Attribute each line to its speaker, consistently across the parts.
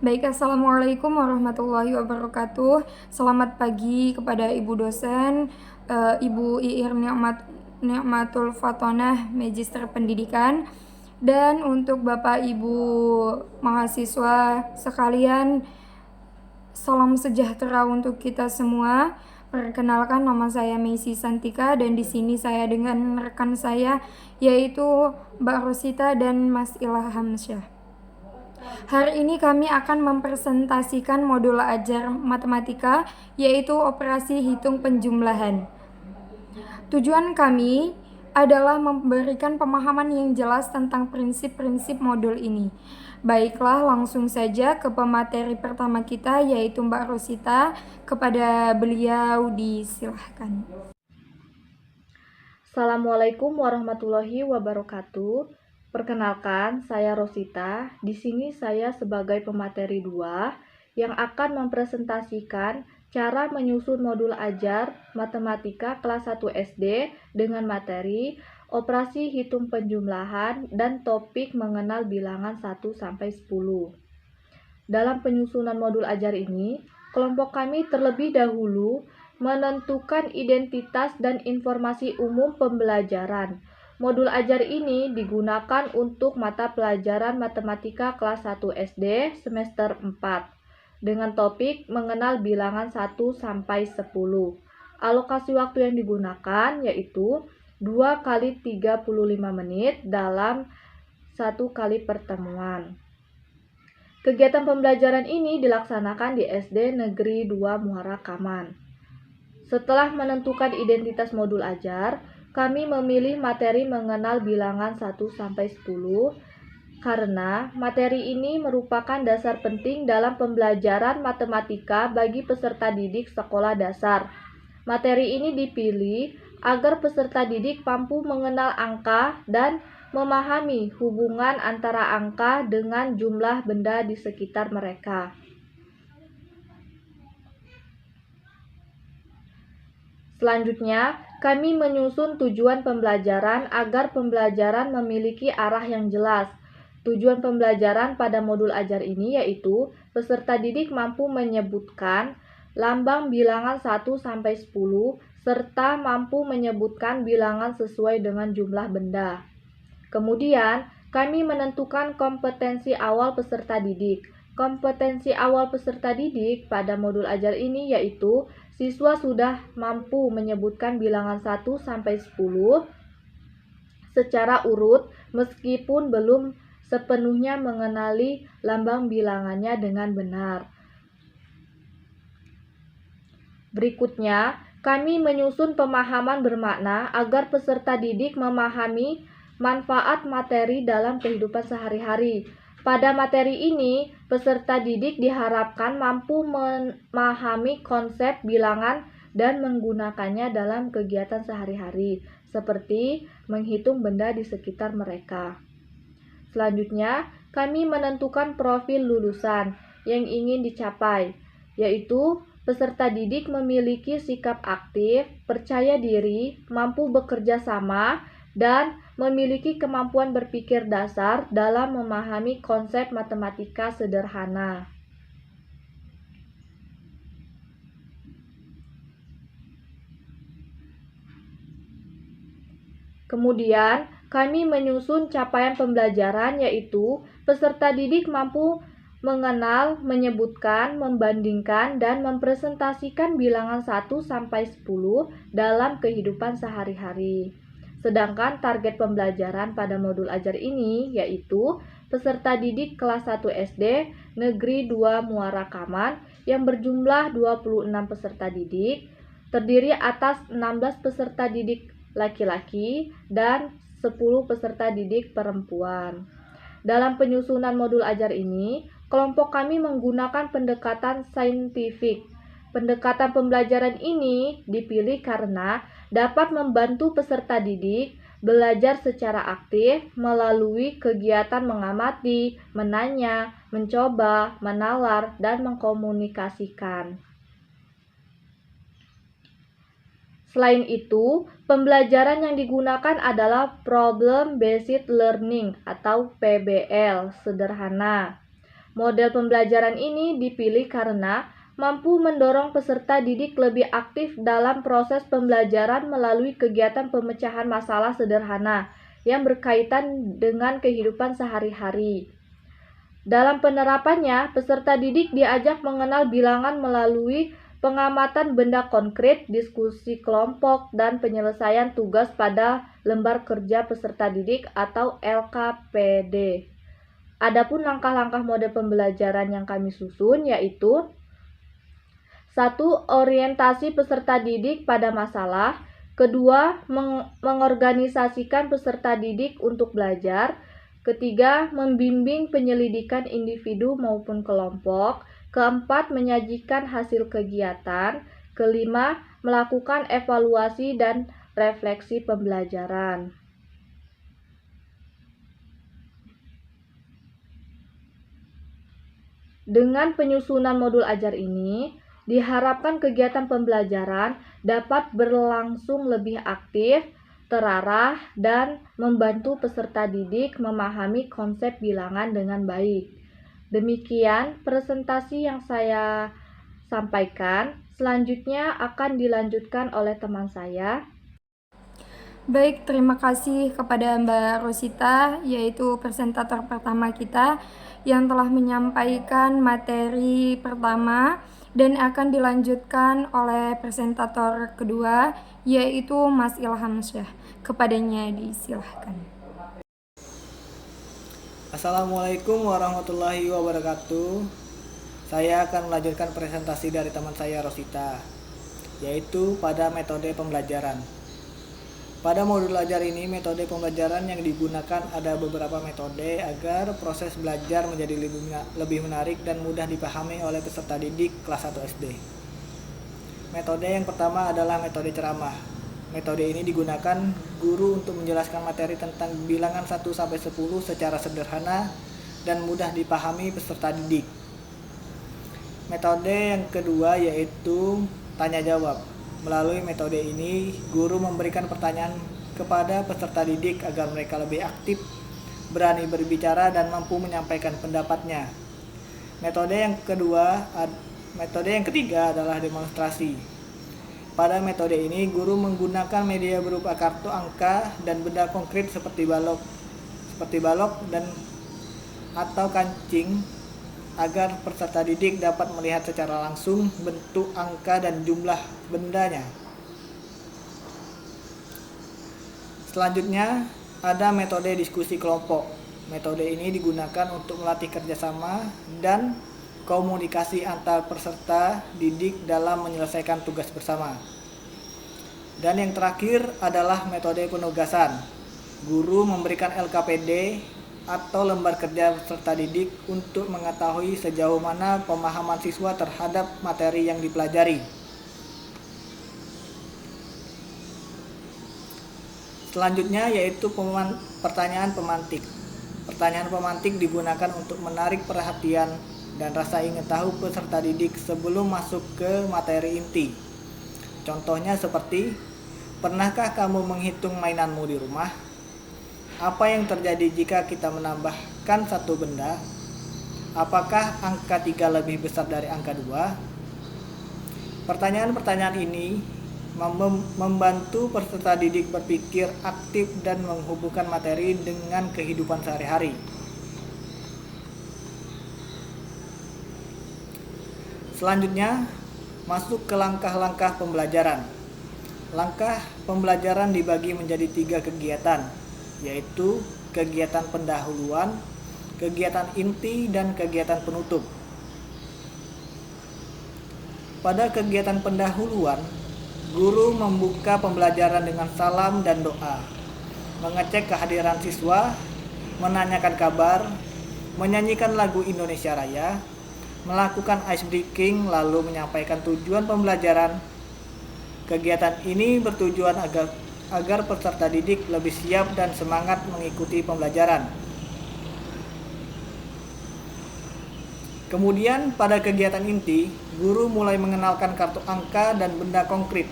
Speaker 1: Baik, Assalamualaikum warahmatullahi wabarakatuh. Selamat pagi kepada Ibu dosen, Ibu Iir Nikmatul Fatonah, Magister Pendidikan, dan untuk Bapak Ibu mahasiswa sekalian, salam sejahtera untuk kita semua. Perkenalkan, nama saya Meisi Santika dan di sini saya dengan rekan saya yaitu Mbak Rosita dan Mas Ilham Syah. Hari ini kami akan mempresentasikan modul ajar matematika, yaitu operasi hitung penjumlahan. Tujuan kami adalah memberikan pemahaman yang jelas tentang prinsip-prinsip modul ini. Baiklah, langsung saja ke pemateri pertama kita, yaitu Mbak Rosita. Kepada beliau disilahkan.
Speaker 2: Assalamualaikum warahmatullahi wabarakatuh. Perkenalkan, saya Rosita. Di sini saya sebagai pemateri 2 yang akan mempresentasikan cara menyusun modul ajar matematika kelas 1 SD dengan materi operasi hitung penjumlahan dan topik mengenal bilangan 1 sampai 10. Dalam penyusunan modul ajar ini, kelompok kami terlebih dahulu menentukan identitas dan informasi umum pembelajaran. Modul ajar ini digunakan untuk mata pelajaran matematika kelas 1 SD semester 4 dengan topik mengenal bilangan 1 sampai 10. Alokasi waktu yang digunakan yaitu 2 kali 35 menit dalam 1 kali pertemuan. Kegiatan pembelajaran ini dilaksanakan di SD Negeri 2 Muara Kaman. Setelah menentukan identitas modul ajar, kami memilih materi mengenal bilangan 1 sampai 10 karena materi ini merupakan dasar penting dalam pembelajaran matematika bagi peserta didik sekolah dasar. Materi ini dipilih agar peserta didik mampu mengenal angka dan memahami hubungan antara angka dengan jumlah benda di sekitar mereka. Selanjutnya, kami menyusun tujuan pembelajaran agar pembelajaran memiliki arah yang jelas. Tujuan pembelajaran pada modul ajar ini yaitu peserta didik mampu menyebutkan lambang bilangan 1 sampai 10 serta mampu menyebutkan bilangan sesuai dengan jumlah benda. Kemudian, kami menentukan kompetensi awal peserta didik. Kompetensi awal peserta didik pada modul ajar ini yaitu siswa sudah mampu menyebutkan bilangan 1 sampai 10 secara urut meskipun belum sepenuhnya mengenali lambang bilangannya dengan benar. Berikutnya, kami menyusun pemahaman bermakna agar peserta didik memahami manfaat materi dalam kehidupan sehari-hari. Pada materi ini, peserta didik diharapkan mampu memahami konsep bilangan dan menggunakannya dalam kegiatan sehari-hari, seperti menghitung benda di sekitar mereka. Selanjutnya, kami menentukan profil lulusan yang ingin dicapai, yaitu peserta didik memiliki sikap aktif, percaya diri, mampu bekerja sama, dan memiliki kemampuan berpikir dasar dalam memahami konsep matematika sederhana. Kemudian, kami menyusun capaian pembelajaran yaitu peserta didik mampu mengenal, menyebutkan, membandingkan, dan mempresentasikan bilangan 1 sampai 10 dalam kehidupan sehari-hari. Sedangkan target pembelajaran pada modul ajar ini yaitu peserta didik kelas 1 SD Negeri 2 Muara Kaman yang berjumlah 26 peserta didik, terdiri atas 16 peserta didik laki-laki dan 10 peserta didik perempuan. Dalam penyusunan modul ajar ini, kelompok kami menggunakan pendekatan saintifik. Pendekatan pembelajaran ini dipilih karena dapat membantu peserta didik belajar secara aktif melalui kegiatan mengamati, menanya, mencoba, menalar, dan mengkomunikasikan. Selain itu, pembelajaran yang digunakan adalah Problem Based Learning atau PBL sederhana. Model pembelajaran ini dipilih karena mampu mendorong peserta didik lebih aktif dalam proses pembelajaran melalui kegiatan pemecahan masalah sederhana yang berkaitan dengan kehidupan sehari-hari. Dalam penerapannya, peserta didik diajak mengenal bilangan melalui pengamatan benda konkret, diskusi kelompok, dan penyelesaian tugas pada lembar kerja peserta didik atau LKPD. Adapun langkah-langkah model pembelajaran yang kami susun yaitu 1. Orientasi peserta didik pada masalah. 2. Mengorganisasikan peserta didik untuk belajar. 3. Membimbing penyelidikan individu maupun kelompok. 4. Menyajikan hasil kegiatan. 5. Melakukan evaluasi dan refleksi pembelajaran. Dengan penyusunan modul ajar ini, diharapkan kegiatan pembelajaran dapat berlangsung lebih aktif, terarah, dan membantu peserta didik memahami konsep bilangan dengan baik. Demikian presentasi yang saya sampaikan. Selanjutnya akan dilanjutkan oleh teman saya.
Speaker 1: Baik, terima kasih kepada Mbak Rosita, yaitu presentator pertama kita yang telah menyampaikan materi pertama dan akan dilanjutkan oleh presentator kedua, yaitu Mas Ilham Syah. Kepadanya disilahkan.
Speaker 3: Assalamualaikum warahmatullahi wabarakatuh. Saya akan melanjutkan presentasi dari teman saya Rosita, yaitu pada metode pembelajaran. Pada modul ajar ini, metode pembelajaran yang digunakan ada beberapa metode agar proses belajar menjadi lebih menarik dan mudah dipahami oleh peserta didik kelas 1 SD. Metode yang pertama adalah metode ceramah. Metode ini digunakan guru untuk menjelaskan materi tentang bilangan 1-10 secara sederhana dan mudah dipahami peserta didik. Metode yang kedua yaitu tanya jawab. Melalui metode ini, guru memberikan pertanyaan kepada peserta didik agar mereka lebih aktif, berani berbicara, dan mampu menyampaikan pendapatnya. Metode yang ketiga adalah demonstrasi. Pada metode ini, guru menggunakan media berupa kartu angka dan benda konkret seperti balok dan atau kancing agar peserta didik dapat melihat secara langsung bentuk angka dan jumlah bendanya. Selanjutnya ada metode diskusi kelompok. Metode ini digunakan untuk melatih kerjasama dan komunikasi antar peserta didik dalam menyelesaikan tugas bersama. Dan yang terakhir adalah metode penugasan. Guru memberikan LKPD atau lembar kerja peserta didik untuk mengetahui sejauh mana pemahaman siswa terhadap materi yang dipelajari. Selanjutnya yaitu pertanyaan pemantik. Pertanyaan pemantik digunakan untuk menarik perhatian dan rasa ingin tahu peserta didik sebelum masuk ke materi inti. Contohnya seperti, pernahkah kamu menghitung mainanmu di rumah? Apa yang terjadi jika kita menambahkan satu benda? Apakah angka 3 lebih besar dari angka 2? Pertanyaan-pertanyaan ini membantu peserta didik berpikir aktif dan menghubungkan materi dengan kehidupan sehari-hari. Selanjutnya, masuk ke langkah-langkah pembelajaran. Langkah pembelajaran dibagi menjadi 3 kegiatan, yaitu kegiatan pendahuluan, kegiatan inti, dan kegiatan penutup. Pada kegiatan pendahuluan, guru membuka pembelajaran dengan salam dan doa, mengecek kehadiran siswa, menanyakan kabar, menyanyikan lagu Indonesia Raya, melakukan ice breaking, lalu menyampaikan tujuan pembelajaran. Kegiatan ini bertujuan agar peserta didik lebih siap dan semangat mengikuti pembelajaran. Kemudian pada kegiatan inti, guru mulai mengenalkan kartu angka dan benda konkret.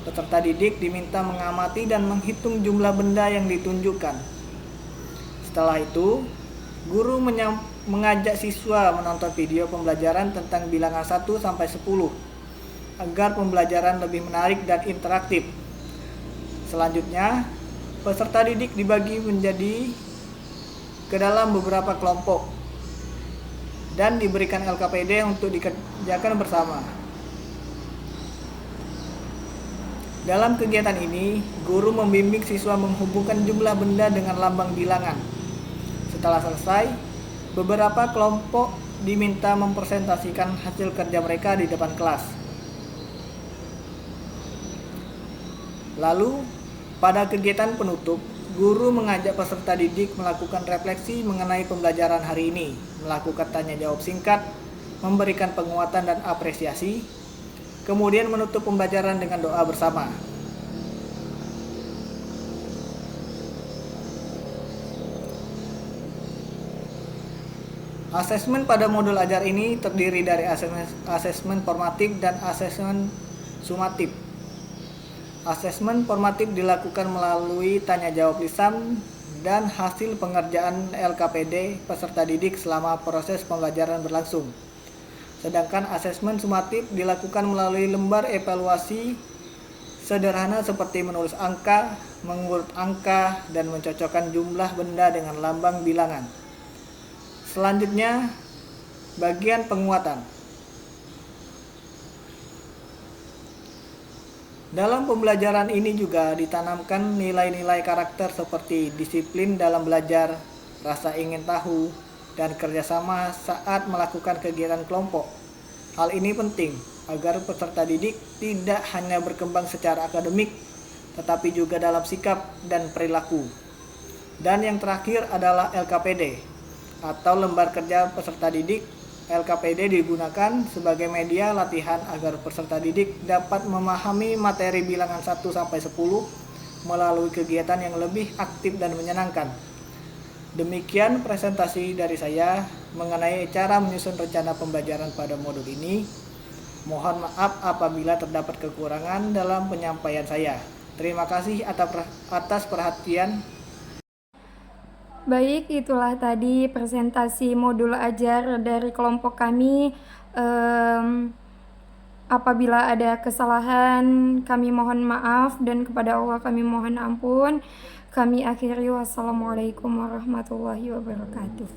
Speaker 3: Peserta didik diminta mengamati dan menghitung jumlah benda yang ditunjukkan. Setelah itu, guru mengajak siswa menonton video pembelajaran tentang bilangan 1 sampai 10 agar pembelajaran lebih menarik dan interaktif. Selanjutnya, peserta didik dibagi menjadi ke dalam beberapa kelompok dan diberikan LKPD untuk dikerjakan bersama. Dalam kegiatan ini, guru membimbing siswa menghubungkan jumlah benda dengan lambang bilangan. Setelah selesai, beberapa kelompok diminta mempresentasikan hasil kerja mereka di depan kelas. Lalu, pada kegiatan penutup, guru mengajak peserta didik melakukan refleksi mengenai pembelajaran hari ini, melakukan tanya jawab singkat, memberikan penguatan dan apresiasi, kemudian menutup pembelajaran dengan doa bersama. Asesmen pada modul ajar ini terdiri dari asesmen formatif dan asesmen sumatif. Asesmen formatif dilakukan melalui tanya jawab lisan dan hasil pengerjaan LKPD peserta didik selama proses pembelajaran berlangsung. Sedangkan asesmen sumatif dilakukan melalui lembar evaluasi sederhana seperti menulis angka, mengurut angka, dan mencocokkan jumlah benda dengan lambang bilangan. Selanjutnya, bagian penguatan. Dalam pembelajaran ini juga ditanamkan nilai-nilai karakter seperti disiplin dalam belajar, rasa ingin tahu, dan kerjasama saat melakukan kegiatan kelompok. Hal ini penting agar peserta didik tidak hanya berkembang secara akademik, tetapi juga dalam sikap dan perilaku. Dan yang terakhir adalah LKPD, atau lembar kerja peserta didik. LKPD digunakan sebagai media latihan agar peserta didik dapat memahami materi bilangan 1 sampai 10 melalui kegiatan yang lebih aktif dan menyenangkan. Demikian presentasi dari saya mengenai cara menyusun rencana pembelajaran pada modul ini. Mohon maaf apabila terdapat kekurangan dalam penyampaian saya. Terima kasih atas perhatian.
Speaker 1: Baik, itulah tadi presentasi modul ajar dari kelompok kami. Apabila ada kesalahan, kami mohon maaf dan kepada Allah kami mohon ampun. Kami akhiri, wassalamualaikum warahmatullahi wabarakatuh.